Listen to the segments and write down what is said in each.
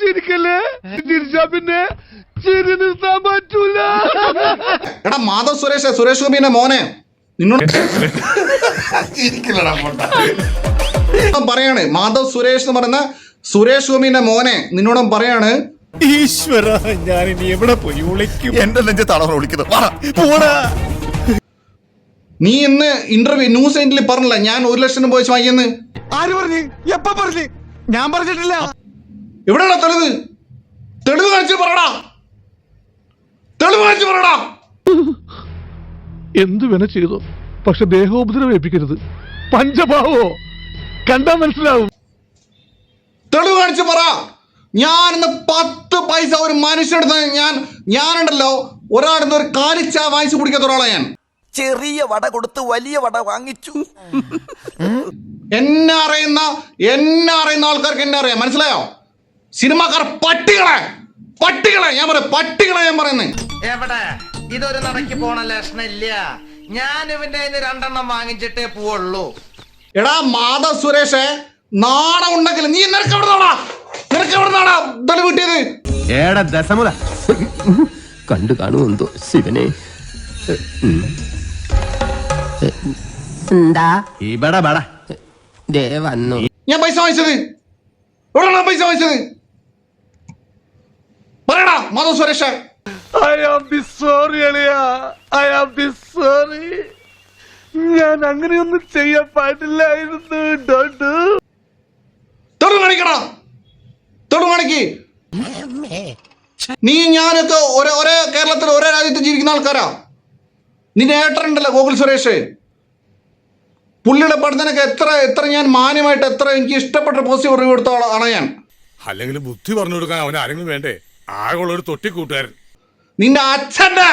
ചിരിക്കല്ലേ ചിരിച്ചാ പിന്നെ ചിരി നിർത്താൻ പറ്റൂല. എടാ മാധവ് സുരേഷ് ഗോപിന്റെ മോനെ നിന്നോട് പറയാണ്. മാധവ് സുരേഷ് എന്ന് പറയുന്ന സുരേഷ് ഗോപിന്റെ മോനെ നിന്നോടും പറയാണ്. ഈശ്വര, ഞാൻ ഇനി എവിടെ പോയി വിളിക്കും? എന്റെ നെഞ്ചത്താണ് വിളിക്കുന്നത്. നീ ഇന്ന് ഇന്റർവ്യൂ ന്യൂസ് എയ്റ്റിൽ പറഞ്ഞില്ല ഞാൻ 1 ലക്ഷം രൂപ വെച്ച് വാങ്ങിയെന്ന്. ആര് പറഞ്ഞു? എപ്പ പറഞ്ഞു? ഞാൻ പറഞ്ഞിട്ടില്ല. എവിടെയാണോ തെളിവ് കാണിച്ചു പറയടാ. എന്തു വേണ ചെയ്തോ, പക്ഷെ ദേഹോപദ്രവം ഏൽപ്പിക്കരുത്. പഞ്ചഭാവോ കണ്ടാ മനസ്സിലാവും. തെളിവ് കാണിച്ചു പറ. ഞാനിന്ന് 10 പൈസ ഒരു മനുഷ്യടുത്ത് ഞാനുണ്ടല്ലോ ഒരാടുന്ന് ഒരു കാലിച്ച വാങ്ങിച്ചു കുടിക്കാത്ത ഒരാളെ ഞാൻ. ചെറിയ വട കൊടുത്ത് വലിയ വട വാങ്ങിച്ചു. എന്നെ അറിയുന്ന ആൾക്കാർക്ക് എന്നെ അറിയാം, മനസ്സിലായോ? സിനിമാക്കാർ പട്ടികളെ ഞാൻ പറയുന്നത്. എവിടെ ഇതൊരു നടക്ക് പോണ ലക്ഷണില്ല. ഞാൻ ഇവന്റെ 2 വാങ്ങിച്ചിട്ടേ പോവുള്ളൂ. എടാ മാധവ് സുരേഷ്, നാണം ഉണ്ടെങ്കിൽ നീ നിനക്ക് എവിടെ നാടാ തെളിവ് കിട്ടിയത്? ഏടാ ദശമുല കണ്ടു കാണുമെന്തോ ശിവനെ. എന്താ ഇവിടെ ബട ദേ വന്നു. ഞാൻ പൈസ വാങ്ങിച്ചത് എവിടെയാണ്? പൈസ വാങ്ങിച്ചത് പറയടാ Madhav Suresh. I am the sorry അളിയ, I am the sorry. ഞാൻ അങ്ങനെയൊന്നും ചെയ്യാൻ പാടില്ലായിരുന്നു. തെളിവ് കാണിക്ക്. നീ ഞാനൊക്കെ ഒരേ കേരളത്തിൽ ഒരേ രാജ്യത്ത് ജീവിക്കുന്ന ആൾക്കാരാ. നിന്റെ ഏട്ടനുണ്ടല്ലോ ഗോകുൽ സുരേഷ്, പുള്ളിയുടെ പഠനത്തിനൊക്കെ എത്ര ഞാൻ മാന്യമായിട്ട് എത്ര എനിക്ക് ഇഷ്ടപ്പെട്ട പോസിറ്റീവ് റിവ്യൂ കൊടുത്ത ആളാണ് ഞാൻ. അല്ലെങ്കിൽ ബുദ്ധി പറഞ്ഞു കൊടുക്കാൻ അവൻ ആരെങ്കിലും വേണ്ടേ? ആകെയുള്ള ഒരു തൊട്ടിക്കൂട്ടുകാരൻ. നിന്റെ അച്ഛന്റെ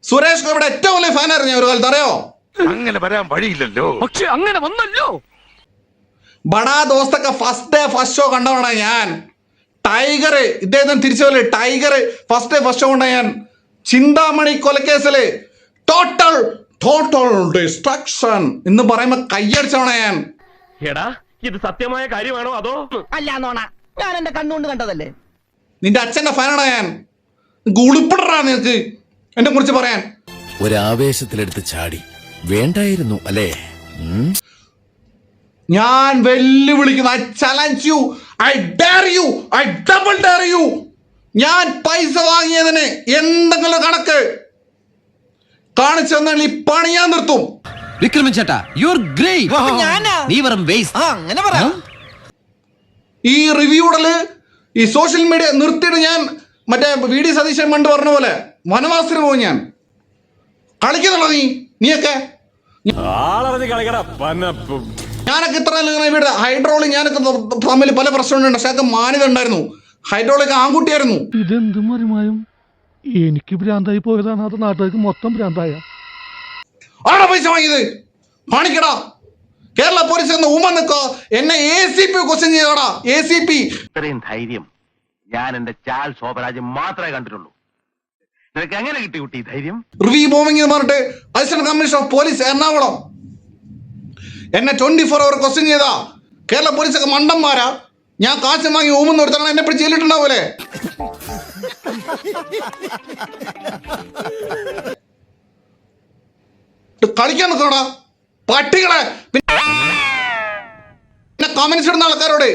സുരേഷ് ഗോപിയുടെ ഏറ്റവും വലിയ ഫാനായിരുന്നു ഞാൻ ഒരു കാലത്ത്, അറിയോ? അങ്ങനെ വരാൻ വഴിയില്ലല്ലോ. പക്ഷെ അങ്ങനെ വന്നല്ലോ. ബടാ ദോസ്തൊക്കെ ഫസ്റ്റ് ഷോ കണ്ടവണ ഞാൻ. ടൈഗർ ഇദ്ദേഹത്തിന് തിരിച്ചു പോലെ ടൈഗർ ഫസ്റ്റ് ഷോ കൊണ്ട ഞാൻ. ചിന്താമണി കൊലക്കേസില് ടോട്ടൽ ഡിസ്ട്രക്ഷൻ എന്ന് പറയുമ്പോ കയ്യടിച്ചവണ ഞാൻ. എടാ ഇത് സത്യമായ കാര്യമാണോ അതോ അല്ലാന്നോണ ഞാൻ എന്റെ കണ്ണുകൊണ്ട് കണ്ടതല്ലേ. നിന്റെ അച്ഛന്റെ ഫാനാണ് ഞാൻ. ഉളുപ്പിടറാ നിനക്ക് എന്നെ കുറിച്ച് പറയാൻ. ഒരാവേശത്തിലെടുത്ത് ചാടി വേണ്ടായിരുന്നു അല്ലേ? ഞാൻ വെല്ലുവിളിക്കുന്നു. I challenge you, I dare you, I double dare you. ഞാൻ പൈസ വാങ്ങിയതിന് എന്തെങ്കിലും കണക്ക് കാണിച്ചു തന്നാൽ ഈ പണി ഞാൻ നിർത്തും. വിക്രമൻ ചേട്ടാ, യു ആർ ഗ്രേറ്റ്. നീ വെറും വേസ്റ്റ്. അങ്ങനെ പറയാം. ഈ റിവ്യൂടല് ഈ സോഷ്യൽ മീഡിയ നിർത്തിയിട്ട് ഞാൻ മറ്റേ VD സതീശൻ പണ്ട് പറഞ്ഞ പോലെ വനവാസത്തിന് പോകും. ഞാൻ കളിക്കുന്നുള്ളൂ നീയൊക്കെ. ഞാനൊക്കെ ഇത്ര ഇവിടെ ഹൈഡ്രോളിക് ഞാനൊക്കെ തമ്മിൽ പല പ്രശ്നങ്ങളുണ്ട്. പക്ഷെ അതൊക്കെ മാന്യത ഉണ്ടായിരുന്നു. ഹൈഡ്രോളിക് ആൺകുട്ടിയായിരുന്നു. ഇതെന്ത് മറിമായും എനിക്ക് ഭ്രാന്തായി പോയതാണ്, അത് നാട്ടുകാർക്ക് മൊത്തം ഭ്രാന്തായ. ആടാ പൈസ വാങ്ങിയത് കാണിക്കടാ. കേരള പോലീസ് എന്ന ഉമ്മ നിൽക്കോ എന്നെ ACP ക്വസ്റ്റ്യൻ ചെയ്തോടാ. ACP ഇത്രയും ധൈര്യം ഞാൻ എന്റെ ചാൽ ശോഭരാജ് മാത്രമേ കണ്ടിട്ടുള്ളൂ. നിനക്ക് എങ്ങനെ കിട്ടി കുട്ടി ധൈര്യം? റിവ്യൂ ബോംബിംഗ് എന്ന് പറഞ്ഞിട്ട് assistant commissioner of police Ernakulam എന്നെ 24 അവർ ക്വസ്റ്റ്യൻ ചെയ്താ. കേരള പോലീസൊക്കെ മണ്ടന്മാരാ. ഞാൻ കാശ് വാങ്ങി ഊമെന്ന് കൊടുത്താണ് എന്നെ പിടിച്ച് ചെല്ലിട്ടുണ്ടാവൂലേ. കളിക്കാൻ നിൽക്കണോടാ പട്ടികളെ. പിന്നെ കമന്റ്സ് ഇടുന്ന ആൾക്കാരോട്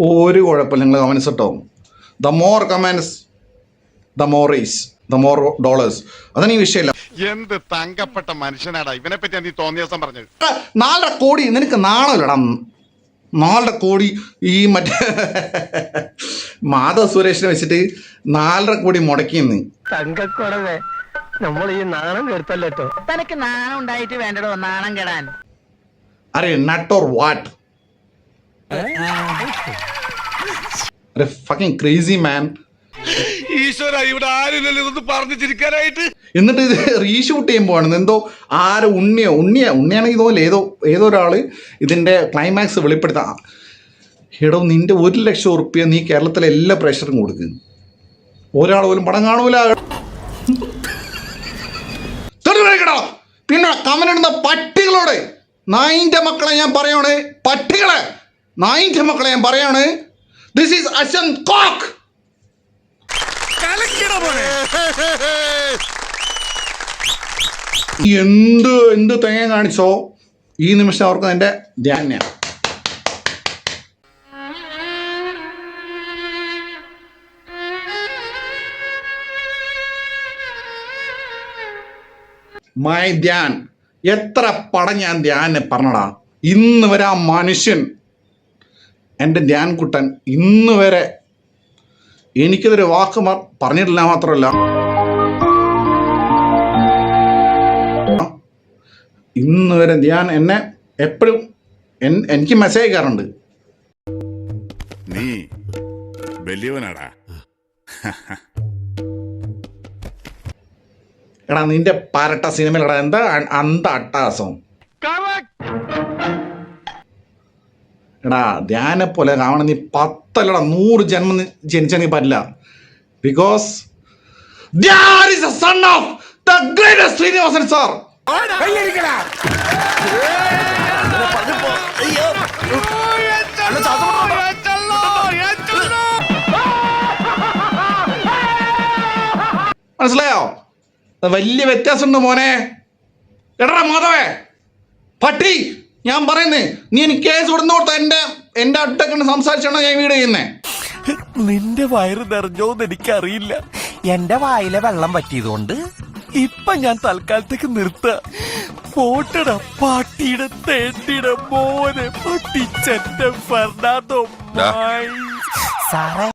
ഒരു കുഴപ്പമില്ല, നിങ്ങൾ കമന്റ്സ് ഇട്ടോ. The more comments the more reach the more dollars. അതാണ് ഈ വിഷയമില്ല. എന്ത് തങ്കപ്പെട്ട മനുഷ്യനാടാ ഇവനെ പറ്റി നീ തോന്നിയ ദിവസം പറഞ്ഞത്. 4.5 കോടി നിനക്ക് നാണമില്ലടാ. 4.5 കോടി ഈ മറ്റേ മാധവ് സുരേഷിനെ വെച്ചിട്ട് 4.5 കോടി മുടക്കിയെന്ന്. തങ്കക്കുറവേ നമ്മൾ ഈ നാണം കേട്ടല്ലോ. തനക്ക് നാണം ഉണ്ടായിട്ട് വേണ്ടടോ നാണം കെടാൻ. Are nut or what? Are fucking crazy man. ഈശ്വര ഇവിടെ ആരില്ലല്ലോ ഇതൊന്ന് പറഞ്ഞു ചിരിക്കാനായിട്ട്. എന്നിട്ട് ഇത് റീഷൂട്ട് ചെയ്യുമ്പോഴാണ് എന്തോ ഉണ്ണിയാണെങ്കിൽ ഇതുപോലെ ഏതോ ഒരാള് ഇതിന്റെ ക്ലൈമാക്സ് വെളിപ്പെടുത്താം. എടോ നിന്റെ 1 ലക്ഷം ഉറുപ്പ്യ നീ കേരളത്തിലെ എല്ലാ പ്രേക്ഷകർക്കും കൊടുക്കുക. ഒരാൾ പോലും പടം കാണൂല. പിന്നെ കമന്റ് ഇടുന്ന പട്ടികളോട് നായിന്റെ മക്കളെ ഞാൻ പറയാണ്, പട്ടികളെ, നായിന്റെ മക്കളെ ഞാൻ പറയാണ്, ദിസ് ഈസ് അശ്വൻ കോക്ക്. എന്ത് തേങ്ങ കാണിച്ചോ ഈ നിമിഷം അവർക്ക് എന്റെ ധ്യാനം. മൈ ധ്യാൻ, എത്ര പടം ഞാൻ ധ്യാനെ പറഞ്ഞടാ. ഇന്ന് വരെ ആ മനുഷ്യൻ, എൻ്റെ ധ്യാൻ കുട്ടൻ, ഇന്ന് വരെ എനിക്കിതൊരു വാക്ക് പറഞ്ഞിട്ടില്ല. മാത്രമല്ല ഇന്ന് വരെ ധ്യാൻ എന്നെ എപ്പോഴും എനിക്ക് മെസ്സേജ് അയക്കാറുണ്ട്. നീ വലിയവനാടാ. എടാ നിന്റെ പരട്ട സിനിമയിലടാ എന്താ അന്ത അട്ടാസം. എടാ ധ്യാനെ പോലെ കാണണം നീ 10 അല്ലടാ 100 ജന്മം ജനിച്ചാൽ നീ പറ്റില്ല. Because Dhyan is the son of the greatest Sreenivasan sir. മനസ്സിലായോ? വലിയ വ്യത്യാസമുണ്ട് മോനെ. എടാ മാധവേ പട്ടി, ഞാൻ പറയുന്നേ, നീ എനിക്ക് കേസ് വിടുന്ന കൊടുത്ത എന്റെ അടുത്തൊക്കെ സംസാരിച്ചാണ് ഞാൻ വീട് ചെയ്യുന്നേ. നിന്റെ വയറ് നിറഞ്ഞോന്ന് എനിക്കറിയില്ല. എന്റെ വായിലെ വെള്ളം പറ്റിയതുകൊണ്ട് ഇപ്പൊ ഞാൻ തൽക്കാലത്തേക്ക് നിർത്ത. പോട്ടട പാട്ടിയുടെ തേണ്ടിയുടെ മോനെ പട്ടിച്ചന്റെ ഫെർണാണ്ടോ. സാറേ